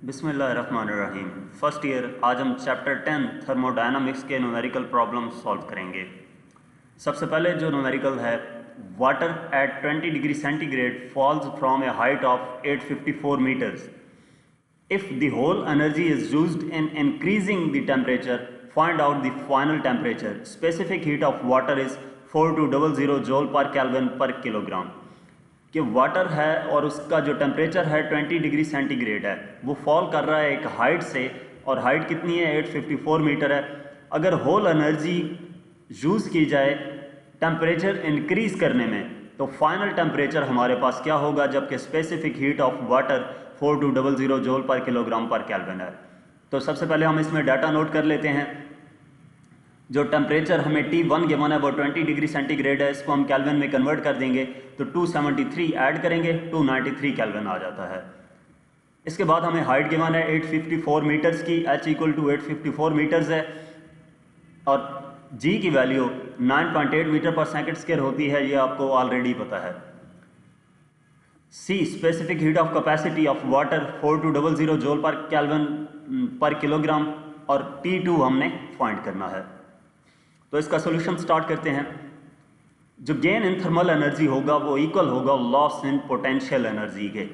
बिस्मिल्लाहिर्रहमानिर्रहीम। First year आज हम चैप्टर 10 थर्मोडायनामिक्स के न्यूमेरिकल प्रॉब्लम सॉल्व करेंगे। सबसे पहले जो न्यूमेरिकल है, water at 20 degree centigrade falls from a height of 854 metres. If the whole energy is used in increasing the temperature, find out the final temperature. Specific heat of water is 4200 joule per kelvin per kilogram. कि water है और उसका जो temperature है 20 degree centigrade है, वो fall कर रहा है एक हाइट से, और हाइट कितनी है 854 मीटर है। अगर होल एनर्जी यूज़ की जाए टेम्परेचर इंक्रीज करने में, तो फाइनल टेम्परेचर हमारे पास क्या होगा, जबकि specific heat of water 4200 joule पर किलोग्राम पर केल्विन है। तो सबसे पहले हम इसमें डाटा नोट कर लेते हैं। जो टेम्परेचर हमें T1 गिवन है वो 20 डिग्री सेंटीग्रेड है, इसको हम केल्विन में कन्वर्ट कर देंगे तो 273 ऐड करेंगे 293 केल्विन आ जाता है। इसके बाद हमें हाइट गिवन है 854 मीटर्स की, H इक्वल टू 854 मीटर्स है, और G की वैल्यू 9.8 मीटर पर सेकेंड स्क्वायर होती है, ये आपको ऑलरेडी पता है। C specific heat of capacity of water 4200 joule per kelvin per kilogram, और T2 हमने फाइंड करना है। तो इसका सॉल्यूशन स्टार्ट करते हैं। जो गेन इन थर्मल एनर्जी होगा वो इक्वल होगा लॉस इन पोटेंशियल एनर्जी के।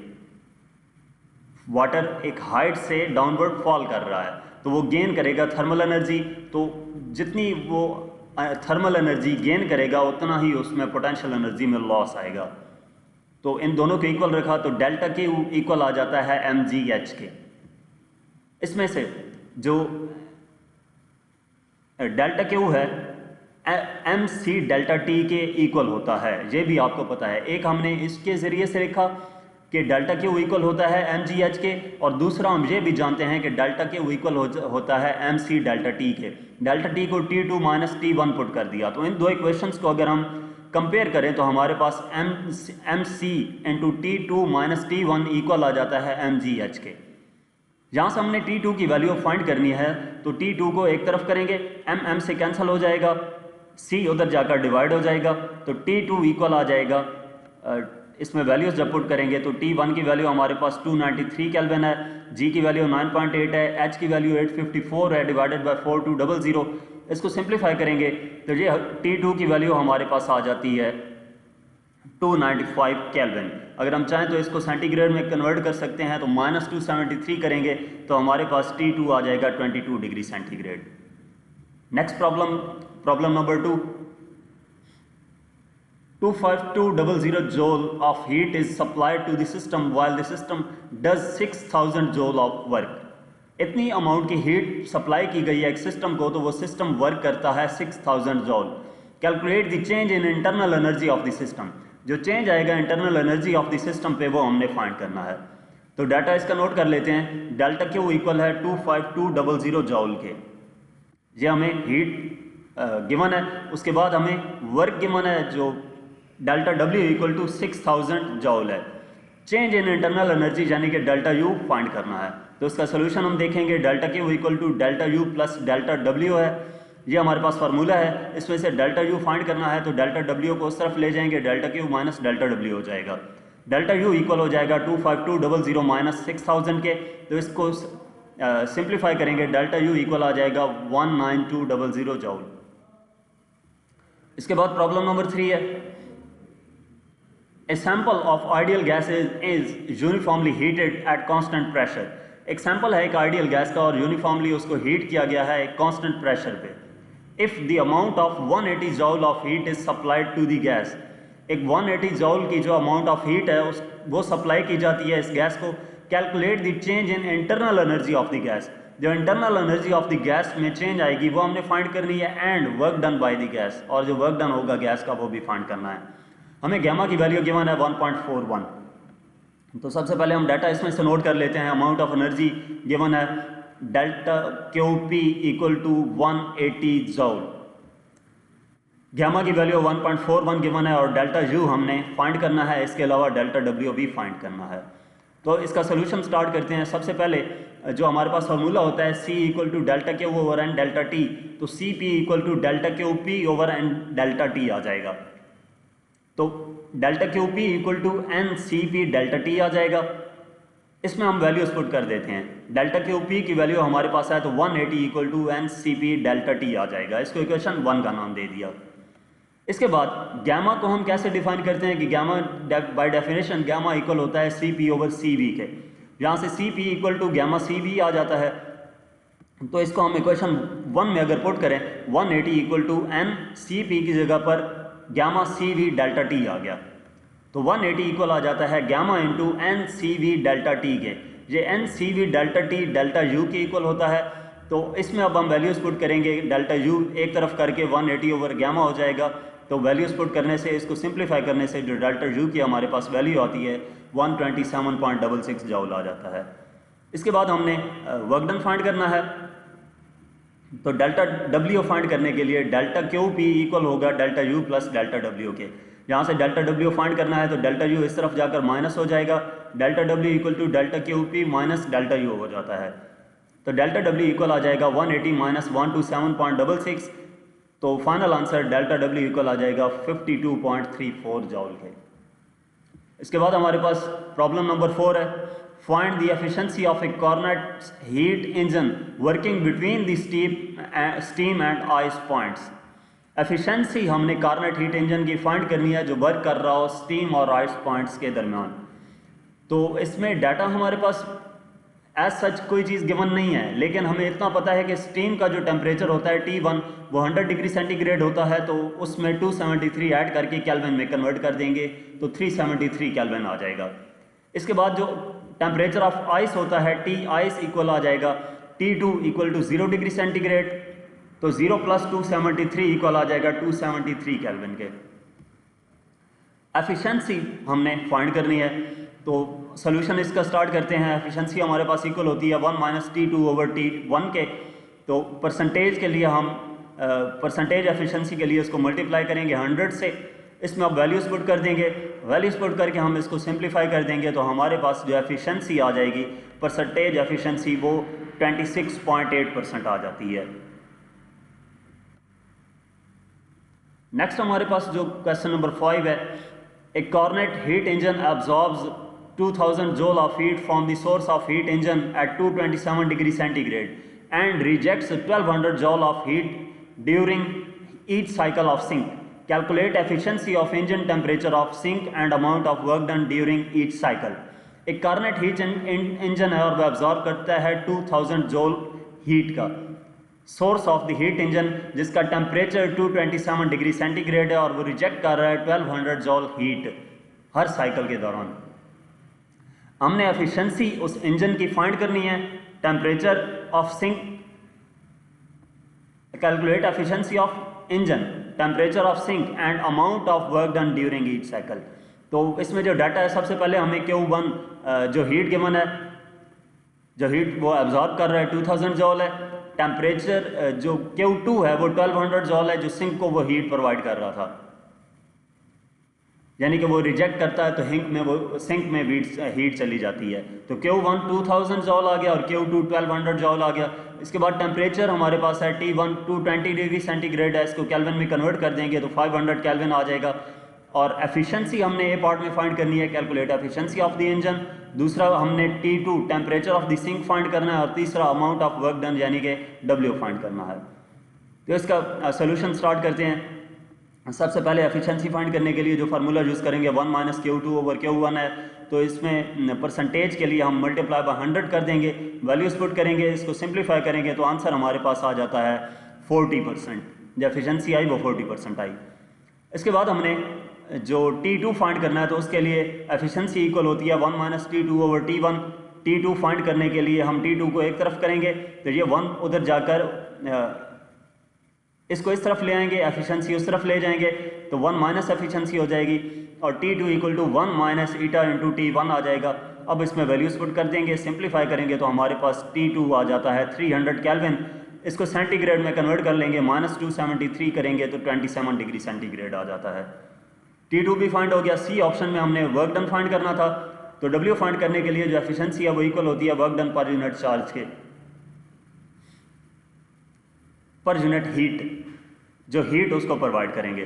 वाटर एक हाइट से डाउनवर्ड फॉल कर रहा है तो वो गेन करेगा थर्मल एनर्जी, तो जितनी वो थर्मल एनर्जी गेन करेगा उतना ही उसमें पोटेंशियल एनर्जी में लॉस आएगा। तो इन दोनों को इक्वल रखा तो डेल्टा के इक्वल आ जाता है mgh के। इसमें से जो डेल्टा क्यू है mc डेल्टा t के इक्वल होता है, ये भी आपको पता है। एक हमने इसके ज़रिए से लिखा कि डेल्टा क्यू इक्वल होता है mgh के, और दूसरा हम ये भी जानते हैं कि डेल्टा क्यू इक्वल होता है mc डेल्टा t के। डेल्टा t को T2 माइनस T1 पुट कर दिया, तो इन दो इक्वेशंस को अगर हम कंपेयर करें तो हमारे पास mc into T2 minus T1 equal आ जाता है mgh के। यहाँ से हमने T2 की वैल्यू फाइंड करनी है, तो T2 को एक तरफ करेंगे, m से कैंसिल हो जाएगा, C उधर जाकर डिवाइड हो जाएगा, तो T2 इक्वल आ जाएगा। इसमें वैल्यूज जब पुट करेंगे तो T1 की वैल्यू हमारे पास 293 केल्विन है, G की वैल्यू 9.8 है, H की वैल्यू 854 है डिवाइडेड बाय 4200। इसको सिंप्लीफाई करेंगे तो ये T2 की वैल्यू हमारे पास आ जाती है 295 केल्विन। अगर हम चाहें तो इसको सेंटीग्रेड में कन्वर्ट कर सकते हैं, तो -273 करेंगे तो हमारे पास T2 आ जाएगा 22 degree centigrade. Next problem number 2। 25200 joule of heat is supplied to the system while the system does 6000 joule of work। इतनी अमाउंट की हीट सप्लाई की गई है एक सिस्टम को, तो वो सिस्टम वर्क करता है 6000 joule. Calculate the change in internal energy of the system. जो चेंज आएगा internal energy of the system पे वो हमने फाइंड करना है। तो डाटा इसका नोट कर लेते हैं। डेल्टा क्यू इक्वल है 25200 जूल के, ये हमें हीट गिवन है। उसके बाद हमें वर्क गिवन है जो delta W equal to 6000 joule है। चेंज इन इंटरनल एनर्जी यानी कि डेल्टा यू फाइंड करना है। तो इसका सोल्यूशन हम देखेंगे, delta Q equal to delta U plus delta W है, ये हमारे पास फार्मूला है। इसमें से डेल्टा यू फाइंड करना है तो डेल्टा डब्ल्यू को उस तरफ ले जाएंगे, delta Q minus delta W हो जाएगा। डेल्टा यू इक्वल हो जाएगा 25200 माइनस 6000 के, तो इसको सिंप्लीफाई करेंगे, डेल्टा यू इक्वल आ जाएगा 19200 जूल। इसके बाद प्रॉब्लम नंबर 3 है। A sample of ideal gas is uniformly heated at constant pressure। एक सैंपल है एक आइडियल गैस का और यूनिफॉर्मली उसको हीट किया गया है एक कांस्टेंट प्रेशर पे। If the amount of 180 joule of heat is supplied to the gas, एक 180 जूल की जो अमाउंट ऑफ हीट है वो सप्लाई की जाती है इस गैस को। Calculate the change in internal energy of the gas. जो internal energy of the gas में चेंज आएगी वो हमने फाइंड करनी है, and work done by the gas, और जो वर्क डन होगा गैस का वो भी फाइंड करना है। हमें गैमा की वैल्यू गिवन है 1.41। तो सबसे पहले हम डाटा इसमें से नोट कर लेते हैं। अमाउंट ऑफ एनर्जी गिवन है delta Q P equal to 180 joule. Gamma की वैल्यू 1.41 गिवन है, और डेल्टा यू हमने फाइंड करना है, इसके अलावा डेल्टा डब्ल्यू भी फाइंड करना है। तो इसका सोल्यूशन स्टार्ट करते हैं। सबसे पहले जो हमारे पास फार्मूला होता है C equal to delta Q over N delta T, तो C P equal to delta Q P over N delta T आ जाएगा। तो delta Q P equal to N C P delta T आ जाएगा। इसमें हम वैल्यूज पुट कर देते हैं। डेल्टा क्यू पी की वैल्यू हमारे पास है तो 180 equal to N C P delta T आ जाएगा। इसको इक्वेशन 1 का नाम दे दिया। इसके बाद गैमा को हम कैसे डिफाइन करते हैं कि gamma by definition gamma equal होता है C P over C V के। यहाँ से C P equal to gamma C V आ जाता है। तो इसको हम इक्वेशन 1 में अगर पुट करें 180 equal to N C P की जगह पर gamma C V delta T आ गया। तो 180 इक्वल आ जाता है gamma into N C V delta T के। ये N C V delta T delta U के इक्वल होता है। तो इसमें अब हम वैल्यूज पुट करेंगे, डेल्टा यू एक तरफ करके 180 ओवर गैमा हो जाएगा। तो वैल्यूज पुट करने से, इसको सिंप्लीफाई करने से जो डेल्टा यू की हमारे पास वैल्यू आती है 127.66 जॉल आ जाता है। इसके बाद हमने वर्क डन फाइंड करना है। तो डेल्टा डब्ल्यू फाइंड करने के लिए डेल्टा क्यू पी इक्वल होगा delta U plus delta W के। यहाँ से डेल्टा डब्ल्यू फाइंड करना है तो डेल्टा यू इस तरफ जाकर माइनस हो जाएगा, delta W equal to delta Q P minus delta U हो जाता है। तो डेल्टा डब्ल्यू इक्वल आ जाएगा 180 माइनस 127.66। तो final answer delta W equal आ जाएगा 52.34 जॉल के। इसके बाद हमारे पास प्रॉब्लम नंबर 4 है, find the efficiency of a Carnot heat engine working between the steam and ice points. Efficiency हमने कॉर्नेट हीट इंजन की फाइंड करनी है जो वर्क कर रहा हो स्टीम और आइस पॉइंट्स के दरमियान। तो इसमें डाटा हमारे पास एज सच कोई चीज़ गिवन नहीं है, लेकिन हमें इतना पता है कि स्टीम का जो टेम्परेचर होता है T1 वो 100 डिग्री सेंटीग्रेड होता है। तो उसमें 273 ऐड करके केल्विन में कन्वर्ट कर देंगे तो 373 केल्विन आ जाएगा। इसके बाद जो टेम्परेचर ऑफ आइस होता है T आइस इक्वल आ जाएगा T2 equal to 0 degree centigrade. तो 0 प्लस 273 इक्वल आ जाएगा 273 केल्विन के। एफिशिएंसी हमने फाइंड करनी है। तो सोल्यूशन इसका स्टार्ट करते हैं। एफिशिएंसी हमारे पास इक्वल होती है 1 माइनस T2 ओवर T1 के। तो परसेंटेज के लिए हम परसेंटेज एफिशिएंसी के लिए इसको मल्टीप्लाई करेंगे 100 से। इसमें अब वैल्यूज पुट कर देंगे, वैल्यूज पुट करके हम इसको सिंप्लीफाई कर देंगे तो हमारे पास जो एफिशिएंसी आ जाएगी परसेंटेज एफिशिएंसी वो 26.8% आ जाती है। नेक्स्ट हमारे पास जो क्वेश्चन नंबर 5 है, a Carnot heat engine absorbs 2000 joule of heat from the source of heat engine at 227 degree centigrade and rejects 1200 joule of heat during each cycle of sink. Calculate efficiency of engine temperature of sink and amount of work done during each cycle. एक Cornet heat engine है और वह absorb करता है 2000 joule heat का। Source of the heat engine जिसका temperature 227 degree centigrade है और वो रिजेक्ट कर रहा है 1200 जॉल हीट हर साइकिल के दौरान। हमने एफिशिएंसी उस इंजन की फाइंड करनी है। Temperature of sink, calculate efficiency of engine, temperature of sink and amount of work done during each cycle. तो इसमें जो डाटा है सबसे पहले हमें Q1 जो हीट गिवन है, जो हीट वो एब्जॉर्ब कर रहा है 2000 जॉल है। टेम्परेचर जो Q2 है वो 1200 जॉल है जो सिंक को वो हीट प्रोवाइड कर रहा था, यानी कि वो रिजेक्ट करता है तो सिंक में हीट चली जाती है। तो Q1 2000 जॉल आ गया और Q2 1200 जॉल आ गया। इसके बाद टेम्परेचर हमारे पास है T1 220 डिग्री सेंटीग्रेड है, इसको केल्विन में कन्वर्ट कर देंगे तो 500 केल्विन आ जाएगा। और एफिशिएंसी हमने ए पार्ट में फाइंड करनी है, calculate efficiency of the engine. दूसरा हमने T2 temperature of the sink find करना है और तीसरा अमाउंट ऑफ वर्क डन यानी कि W फाइंड करना है। तो इसका सोल्यूशन स्टार्ट करते हैं। सबसे पहले एफिशिएंसी फाइंड करने के लिए जो फार्मूला यूज़ करेंगे 1 माइनस Q2 ओवर Q1 है। तो इसमें परसेंटेज के लिए हम मल्टीप्लाई बाय 100 कर देंगे, वैल्यूज पुट करेंगे, इसको सिंप्लीफाई करेंगे तो आंसर हमारे पास आ जाता है 40%। जो एफिशिएंसी आई वो 40% आई। इसके बाद हमने जो T2 फाइंड करना है तो उसके लिए एफिशिएंसी इक्वल होती है 1 minus T2 over T1। T2 find करने के लिए हम T2 को एक तरफ करेंगे तो ये 1 उधर जाकर इसको इस तरफ ले आएंगे, एफिशिएंसी उस तरफ ले जाएंगे तो 1 माइनस एफिशिएंसी हो जाएगी और T2 equal to 1 minus eta into T1 आ जाएगा। अब इसमें वैल्यूज पुट कर देंगे, सिंप्लीफाई करेंगे तो हमारे पास T2 आ जाता है 300 केल्विन। इसको सेंटीग्रेड में कन्वर्ट कर लेंगे, माइनस 273 करेंगे तो 27 डिग्री सेंटीग्रेड आ जाता है। T2 भी फाइंड हो गया। सी ऑप्शन में हमने वर्क डन फाइंड करना था तो W फाइंड करने के लिए जो एफिशिएंसी है वो इक्वल होती है work done per unit charge के, पर यूनिट हीट, जो हीट उसको प्रोवाइड करेंगे।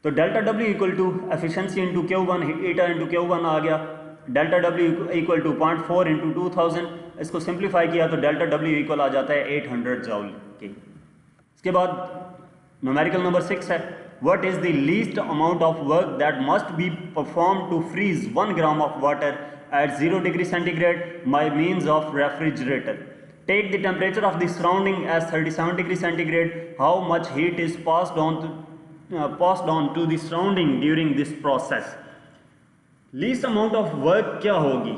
तो delta W equal to efficiency into Q1 eta into Q1 आ गया। Delta W equal to 0.4 into 2000 इसको सिंप्लीफाई किया तो डेल्टा डब्ल्यू इक्वल आ जाता है 800 जॉल के। इसके बाद न्यूमेरिकल नंबर 6 है, what is the least amount of work that must be perform to freeze 1 gram of water at 0 degree centigrade by means of refrigerator. Take the temperature of the surrounding as 37 degree centigrade. How much heat is passed on to the surrounding during this process? Least amount of work क्या होगी?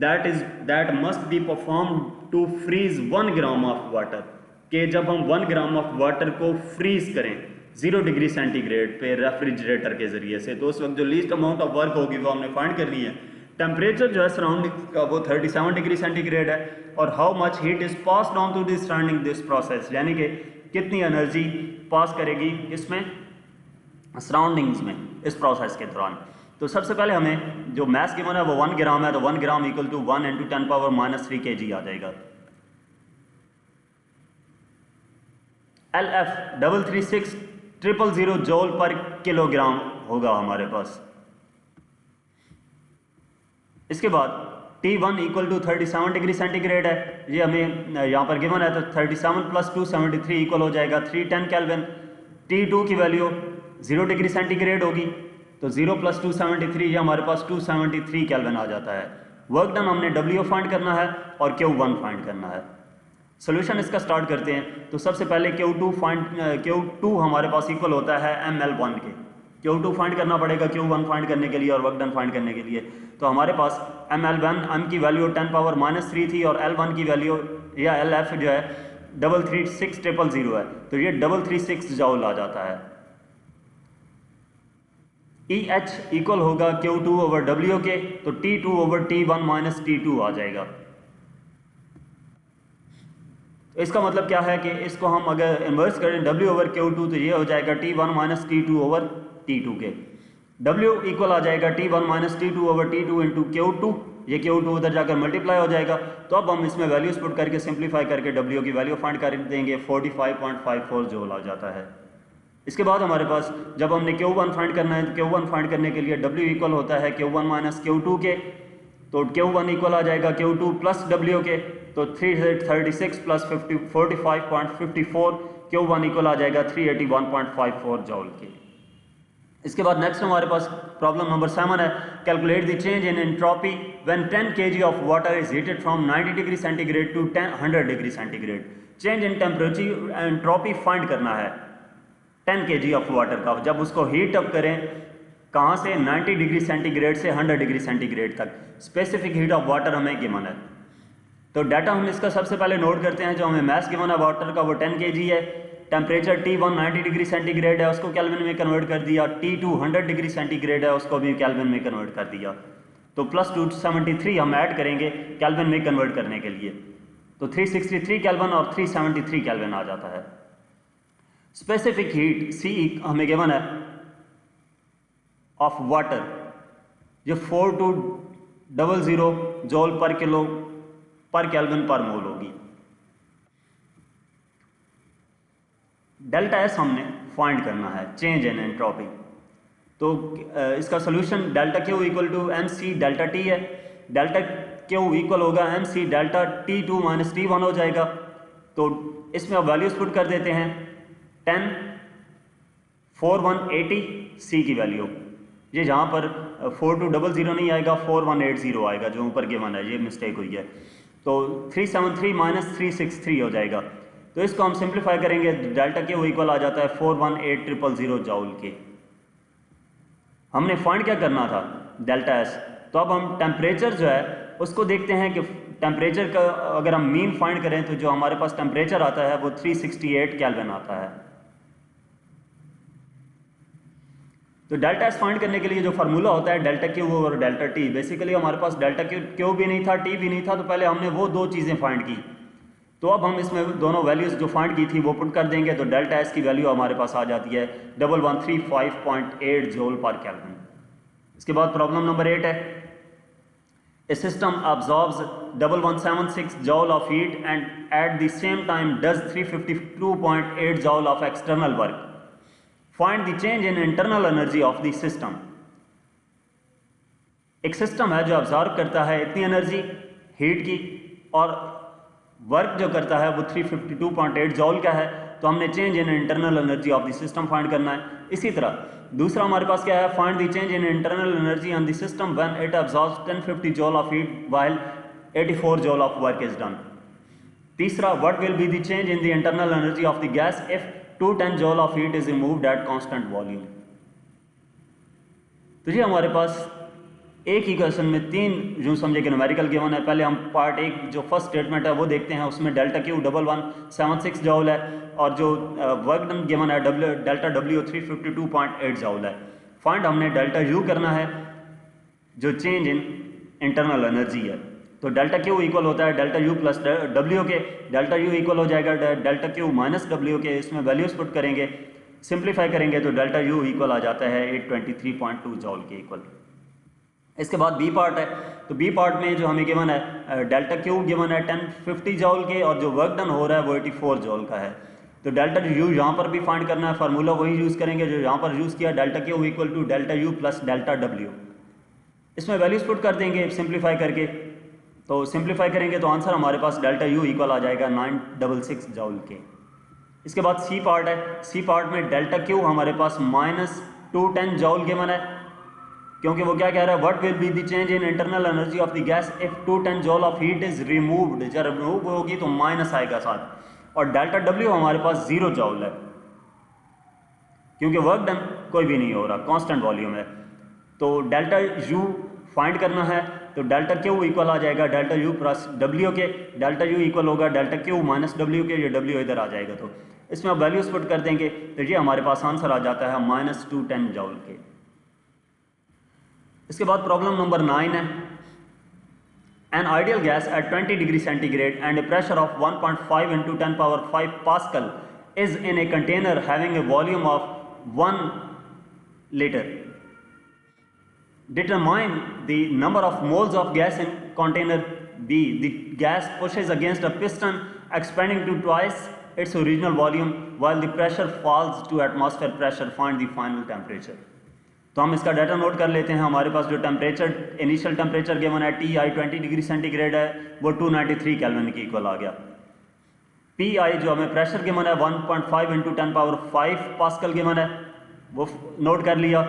That must be performed to freeze 1 gram of water. कि जब हम 1 gram of water को freeze करें 0 degree centigrade पे refrigerator के जरिए से, तो उस वक्त जो लीस्ट अमाउंट ऑफ वर्क होगी वो हमने फाइंड करनी है। टेम्परेचर जो है सराउंडिंग का वो 37 डिग्री सेंटीग्रेड है, और how much heat is passed on to this surrounding this process, यानी कि कितनी एनर्जी पास करेगी इसमें सराउंडिंग्स में इस प्रोसेस के दौरान। तो सबसे पहले हमें जो मैस गिवन है वो 1 ग्राम है, तो 1 ग्राम इक्वल टू 1 × 10⁻³ kg आ जाएगा। LF 336,000 जॉल पर किलोग्राम होगा हमारे पास। इसके बाद T1 equal to 37 degree centigrade है, ये हमें यहाँ पर गिवन है, तो 37 + 273 इक्वल हो जाएगा 310 केल्विन। T2 की वैल्यू 0 डिग्री सेंटीग्रेड होगी, तो 0 + 273 ये हमारे पास 273 केल्विन आ जाता है। वर्क डन हमने W फाइंड करना है और Q1 फाइंड करना है। सोल्यूशन इसका स्टार्ट करते हैं। तो सबसे पहले Q2 हमारे पास इक्वल होता है ML1 के। Q2 फाइंड करना पड़ेगा Q1 फाइंड करने के लिए और वर्क डन फाइंड करने के लिए। तो हमारे पास ML1 m की वैल्यू 10⁻³ थी और L1 की वैल्यू या LF जो है 336,000 है, तो ये 336 जॉल आ जाता है। EH इक्वल होगा Q2/W के, तो T2/T1 - T2 आ जाएगा। तो इसका मतलब क्या है कि इसको हम अगर इन्वर्स करें W/Q2 तो ये हो जाएगा T1 - T2/T2 के। W इक्वल आ जाएगा T1 - T2/T2 × Q2, ये Q2 उधर जाकर मल्टीप्लाई हो जाएगा। तो अब हम इसमें वैल्यूज पुट करके सिंप्लीफाई करके W की वैल्यू फाइंड कर देंगे, 45.54 जॉल आ जाता है। इसके बाद हमारे पास जब हमने Q1 फाइंड करना है, तो Q1 फाइंड करने के लिए W इक्वल होता है Q1 - Q2 के, तो Q1 इक्वल आ जाएगा Q2 + W के, तो 336 + 45.54, Q1 इक्वल आ जाएगा 381.54 जॉल के। इसके बाद नेक्स्ट हमारे पास प्रॉब्लम नंबर 7 है, calculate the change in entropy when 10 kg of water is heated from 90 degree centigrade to 100 degree centigrade. Change in temperature entropy find करना है 10 kg ऑफ वाटर का, जब उसको हीट अप करें कहाँ से 90 डिग्री सेंटीग्रेड से 100 डिग्री सेंटीग्रेड तक। स्पेसिफिक हीट ऑफ वाटर हमें गिवन है, तो डाटा हम इसका सबसे पहले नोट करते हैं। जो हमें मैस गिवन है वाटर का वो 10 kg है। टेम्परेचर T1 90 डिग्री सेंटीग्रेड है, उसको केल्विन में कन्वर्ट कर दिया। T2 100 डिग्री सेंटीग्रेड है, उसको भी केल्विन में कन्वर्ट कर दिया। तो +273 हम ऐड करेंगे केल्विन में कन्वर्ट करने के लिए, तो 363 केल्विन और 373 केल्विन आ जाता है। स्पेसिफिक हीट C हमें गिवन है ऑफ वाटर, जो 4200 जॉल पर किलो पर केल्विन पर मोल होगी। डेल्टा S हमने फाइंड करना है, चेंज इन एंट्रोपी। तो इसका solution delta Q equal to MC delta T है। डेल्टा Q इक्वल होगा MC डेल्टा T2 - T1 हो जाएगा। तो इसमें अब वैल्यूज पुट कर देते हैं, 10 4180 C की वैल्यू, ये जहाँ पर 4200 नहीं आएगा 4180 आएगा जो ऊपर गिवन है, ये मिस्टेक हुई है। तो 373 - 363 हो जाएगा। तो इसको हम सिंप्लीफाई करेंगे, डेल्टा Q इक्वल आ जाता है 418000 जॉल के। हमने फाइंड क्या करना था, डेल्टा S। तो अब हम टेम्परेचर जो है उसको देखते हैं कि टेम्परेचर का अगर हम मीन फाइंड करें तो जो हमारे पास टेम्परेचर आता है वो 368 केल्विन आता है। तो डेल्टा S फाइंड करने के लिए जो फार्मूला होता है डेल्टा Q और डेल्टा T, बेसिकली हमारे पास डेल्टा Q भी नहीं था, T भी नहीं था, तो पहले हमने वो दो चीज़ें फाइंड की। तो अब हम इसमें दोनों वैल्यूज़ जो फाइंड की थी वो पुट कर देंगे, तो डेल्टा S की वैल्यू हमारे पास आ जाती है 1135.8 जॉल पर केल्विन। इसके बाद प्रॉब्लम नंबर 8 है, ए system absorbs 1176 joule of heat and at the same time does 352.8 joule of external work. Find the change in internal energy of the system. एक सिस्टम है जो ऑब्जॉर्व करता है इतनी एनर्जी हीट की और वर्क जो करता है वो 352.8 जॉल का है, तो हमने change in internal energy of the system find करना है। इसी तरह दूसरा हमारे पास क्या है, find the change in internal energy on the system when it absorbs 1050 joule of heat while 84 joule of work is done. तीसरा, what will be the change in the internal energy of the gas if 210 joule of heat is removed at constant volume. तो ये हमारे पास एक ही question में तीन जो समझे कि न्यूमेरिकल गिवन है। पहले हम पार्ट एक जो फर्स्ट स्टेटमेंट है वो देखते हैं, उसमें डेल्टा क्यू 1176 जॉल है और जो वर्क डन गिवन है डेल्टा डब्ल्यू 352.8 जॉल है। फाइंड हमने डेल्टा यू करना है जो चेंज इन इंटरनल एनर्जी है। तो डेल्टा क्यू इक्वल होता है डेल्टा यू प्लस डब्ल्यू के, डेल्टा यू इक्वल हो जाएगा डेल्टा क्यू माइनस डब्ल्यू के। इसमें वैल्यूज पुट करेंगे, सिंप्लीफाई करेंगे तो डेल्टा यू इक्वल आ जाता है 823.2 जॉल के इक्वल। इसके बाद बी पार्ट है, तो बी पार्ट में जो हमें गिवन है डेल्टा क्यू गिवन है 1050 जॉल के और जो वर्क डन हो रहा है वो 84 जॉल का है। तो डेल्टा यू यहाँ पर भी फाइंड करना है, फार्मूला वही यूज़ करेंगे जो यहाँ पर यूज़ किया, delta Q equal to delta U plus delta W. इसमें वैल्यूज पुट कर देंगे सिंप्लीफाई करके, तो सिंप्लीफाई करेंगे तो आंसर हमारे पास डेल्टा यू इक्वल आ जाएगा 966 जॉल के। इसके बाद सी पार्ट है, सी पार्ट में डेल्टा क्यू हमारे पास -210 जॉल गिवन है, क्योंकि वो क्या कह रहा है, what will be the change in internal energy of the gas if 210 joule of heat is removed. जब रिमूव होगी तो माइनस आएगा साथ, और डेल्टा डब्ल्यू हमारे पास 0 जॉल है क्योंकि वर्क डन कोई भी नहीं हो रहा, कांस्टेंट वॉल्यूम है। तो डेल्टा यू फाइंड करना है, तो डेल्टा क्यू इक्वल आ जाएगा डेल्टा यू प्लस डब्ल्यू के, डेल्टा यू इक्वल होगा डेल्टा क्यू माइनस डब्ल्यू के, ये डब्ल्यू इधर आ जाएगा। तो इसमें आप वैल्यूज पुट कर देंगे तो ये हमारे पास आंसर आ जाता है -210 जॉल के। इसके बाद प्रॉब्लम नंबर 9 है, an ideal gas at 20 degree centigrade and A pressure of 1.5 × 10⁵ pascal is in a container having a volume of 1 litre. Determine the number of moles of gas in container B. The gas pushes against a piston, expanding to twice its original volume while the pressure falls to atmosphere pressure. Find the final temperature. तो हम इसका data note कर लेते हैं। हमारे पास जो temperature initial temperature given है TI 20 degree centigrade है, वो 293 केल्विन के इक्वल आ गया। PI जो हमें प्रेशर गिवन है 1.5 × 10⁵ पास्कल गिवन है, वो नोट कर लिया।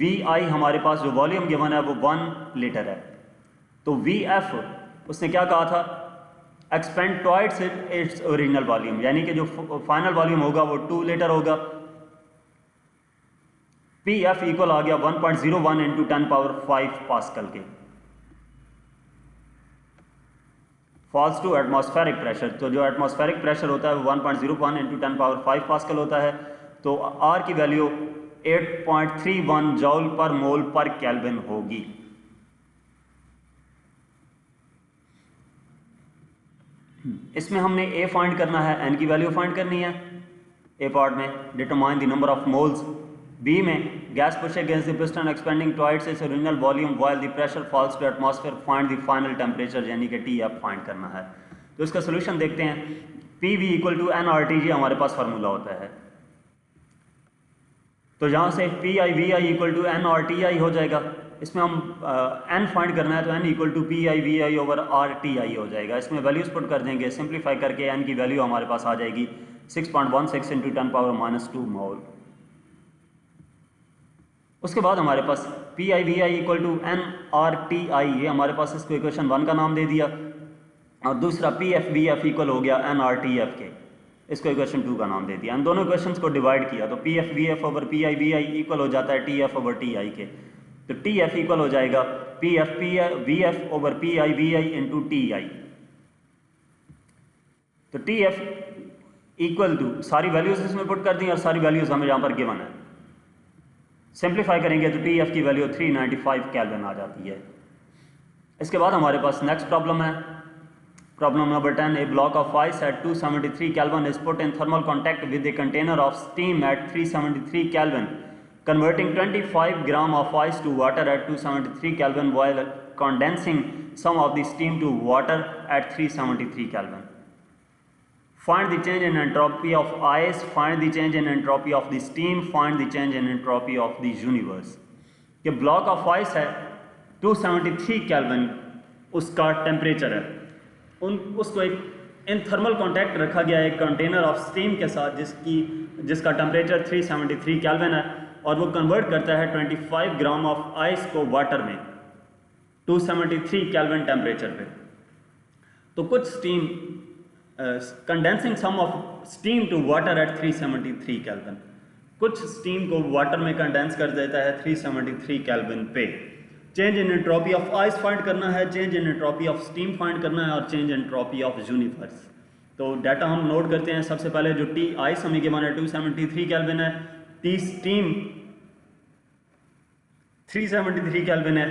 VI हमारे पास जो वॉल्यूम गिवन है वो 1 लीटर है। तो VF उसने क्या कहा था, expand twice its original volume, यानी कि जो फाइनल वॉल्यूम होगा वो 2 लीटर होगा। PF इक्वल आ गया 1.01 × 10⁵ पास्कल के, फॉल्स टू एटमॉस्फेरिक प्रेशर। तो जो एटमॉस्फेरिक प्रेशर होता है वो 1.01 × 10⁵ पास्कल होता है। तो R की वैल्यू 8.31 जॉल पर मोल पर केल्विन होगी। इसमें हमने A फाइंड करना है, N की वैल्यू फाइंड करनी है A पार्ट में। Determine the number of moles. B में gas push against the piston expanding twice its original volume while the pressure falls to atmosphere. Find the final temperature, यानी कि TF find करना है। तो इसका सोल्यूशन देखते हैं। PV = nRT, ये हमारे पास फार्मूला होता है। तो यहाँ से PI/VI = nRTI हो जाएगा। इसमें हम N फाइंड करना है तो N = PI/VI/RTI हो जाएगा। इसमें वैल्यूज पुट कर देंगे, सिंप्लीफाई करके N की वैल्यू हमारे पास आ जाएगी 6.16 × 10⁻² मोल। उसके बाद हमारे पास PI/VI = nRTI, ये हमारे पास इसको इक्वेशन 1 का नाम दे दिया, और दूसरा PF/VF इक्वल हो गया nRTF के, इसको इक्वेशन 2 का नाम दे दिया। इन दोनों इक्वेशंस को डिवाइड किया तो PF/VF/PI/VI इक्वल हो जाता है TF/TI के। तो TF इक्वल हो जाएगा PF/VF/PI/VI × TI। तो TF इक्वल टू, सारी वैल्यूज इसमें पुट कर दी और सारी वैल्यूज हमें यहाँ पर गिवन है। सिंप्लीफाई करेंगे तो TF की वैल्यू 395 केल्विन आ जाती है। इसके बाद हमारे पास नेक्स्ट प्रॉब्लम है, problem number 10। A block of ice at 273 Kelvin is put in thermal contact with a container of steam at 373 Kelvin, converting 25 gram of ice to water at 273 Kelvin while condensing some of the steam to water at 373 Kelvin. Find the change in entropy of ice, find the change in entropy of the steam, find the change in entropy of the universe. कि block of ice है 273 kelvin उसका temperature है, उसको एक in thermal contact रखा गया है एक कंटेनर ऑफ स्टीम के साथ जिसका टेम्परेचर 373 केल्विन है, और वो कन्वर्ट करता है 25 ग्राम ऑफ आइस को वाटर में 273 केल्विन टेम्परेचर पे। तो कुछ steam condensing some of steam to water at 373 kelvin, कुछ स्टीम को वाटर में कंडेंस कर देता है 373 केल्विन पे। Change in entropy of ice find करना है, change in entropy of steam find करना है, और change in entropy of universe. तो डाटा हम नोट करते हैं। सबसे पहले जो टी आइस हमें गिवन है 273 केल्विन है, टी स्टीम 373 केल्विन है,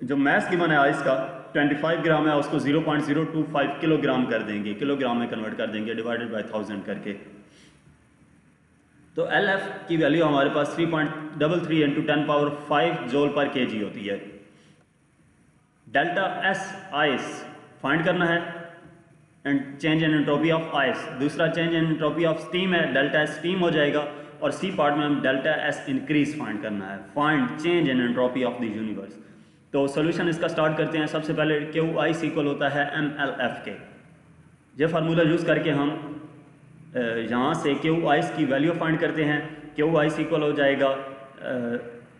जो मैस गिवन है आइस का 25 ग्राम है, उसको 0.025 किलोग्राम कर देंगे, किलोग्राम में कन्वर्ट कर देंगे डिवाइडेड बाय 1000 करके। तो एल एफ की वैल्यू हमारे पास 3.33 इंटू 10 पावर 5 जोल पर केजी होती है। डेल्टा एस आइस फाइंड करना है and change in entropy of ice. दूसरा change in entropy of steam है, डेल्टा एस स्टीम हो जाएगा, और सी पार्ट में हम डेल्टा एस इंक्रीज फाइंड करना है, find change in entropy of the universe. तो सॉल्यूशन इसका स्टार्ट करते हैं। सबसे पहले क्यू आइस इक्वल होता है एम एल एफ के। ये फार्मूला यूज़ करके हम यहाँ से क्यू आइस की वैल्यू फाइंड करते हैं। क्यू आइस इक्वल हो जाएगा,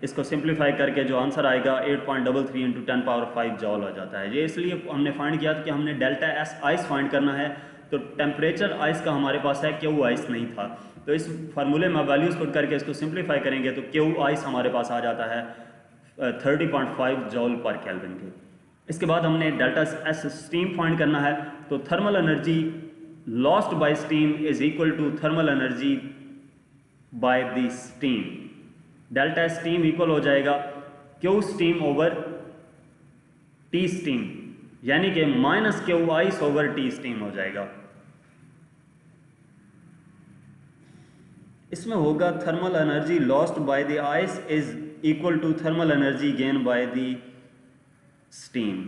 इसको सिंप्लीफाई करके जो आंसर आएगा 8.33 इंटू 10 पावर 5 जॉल हो जाता है। ये इसलिए हमने फाइंड किया कि हमने डेल्टा एस आइस फाइंड करना है, तो टेम्परेचर आइस का हमारे पास है, क्यू आइस नहीं था। तो इस फार्मूले में वैल्यूज़ पुट करके इसको सिंप्लीफाई करेंगे तो क्यू आइस हमारे पास आ जाता है 30.5 जॉल पर केल्विन के। इसके बाद हमने डेल्टा एस स्टीम फाइंड करना है। तो thermal energy lost by steam is equal to thermal energy by the steam. Delta steam equal हो जाएगा Q steam over T steam, यानी कि minus Q ice over T steam हो जाएगा। इसमें होगा thermal energy lost by the ice is equal to thermal energy gain by the steam.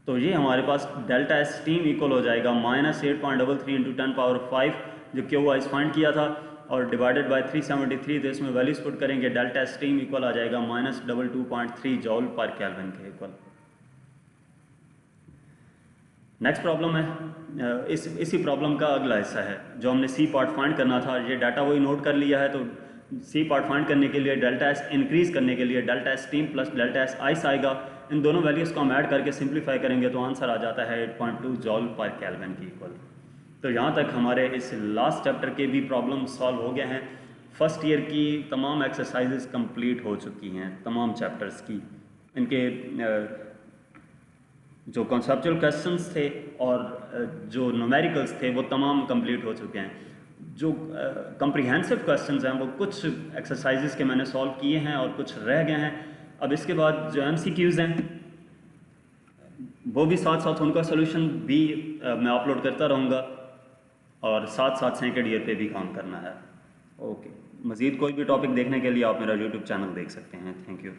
तो ये हमारे पास डेल्टा स्टीम इक्वल हो जाएगा माइनस 8.33 इंटू 10 पावर 5 जो क्यू आइस फाइंड किया था, और डिवाइडेड बाय 373। तो इसमें वैल्यूज पुट करेंगे, डेल्टा स्टीम इक्वल आ जाएगा माइनस 22.3 जॉल पर केल्विन के इक्वल। नेक्स्ट प्रॉब्लम है, इसी प्रॉब्लम का अगला हिस्सा है जो हमने सी पार्ट फाइंड करना था। ये डाटा वही नोट कर लिया है। तो सी पार्ट फाइंड करने के लिए डेल्टा एस इंक्रीज करने के लिए delta S steam plus delta S ice आएगा। इन दोनों वैल्यूज़ को हम ऐड करके सिंप्लीफाई करेंगे तो आंसर आ जाता है 8.2 जॉल पर केल्विन की इक्वल। तो यहाँ तक हमारे इस लास्ट चैप्टर के भी प्रॉब्लम सॉल्व हो गए हैं। फर्स्ट ईयर की तमाम एक्सरसाइजेस कंप्लीट हो चुकी हैं, तमाम चैप्टर्स की। इनके जो कॉन्सेप्चुअल क्वेश्चंस थे और जो न्यूमेरिकल्स थे वो तमाम कंप्लीट हो चुके हैं। जो कॉम्प्रिहेंसिव क्वेश्चंस हैं वो कुछ एक्सरसाइजेस के मैंने सॉल्व किए हैं और कुछ रह गए हैं। अब इसके बाद जो MCQs हैं वो भी साथ साथ उनका सोल्यूशन भी मैं अपलोड करता रहूँगा, और साथ साथ सेकंड ईयर पे भी काम करना है। ओके, मज़ीद कोई भी टॉपिक देखने के लिए आप मेरा YouTube चैनल देख सकते हैं। Thank you.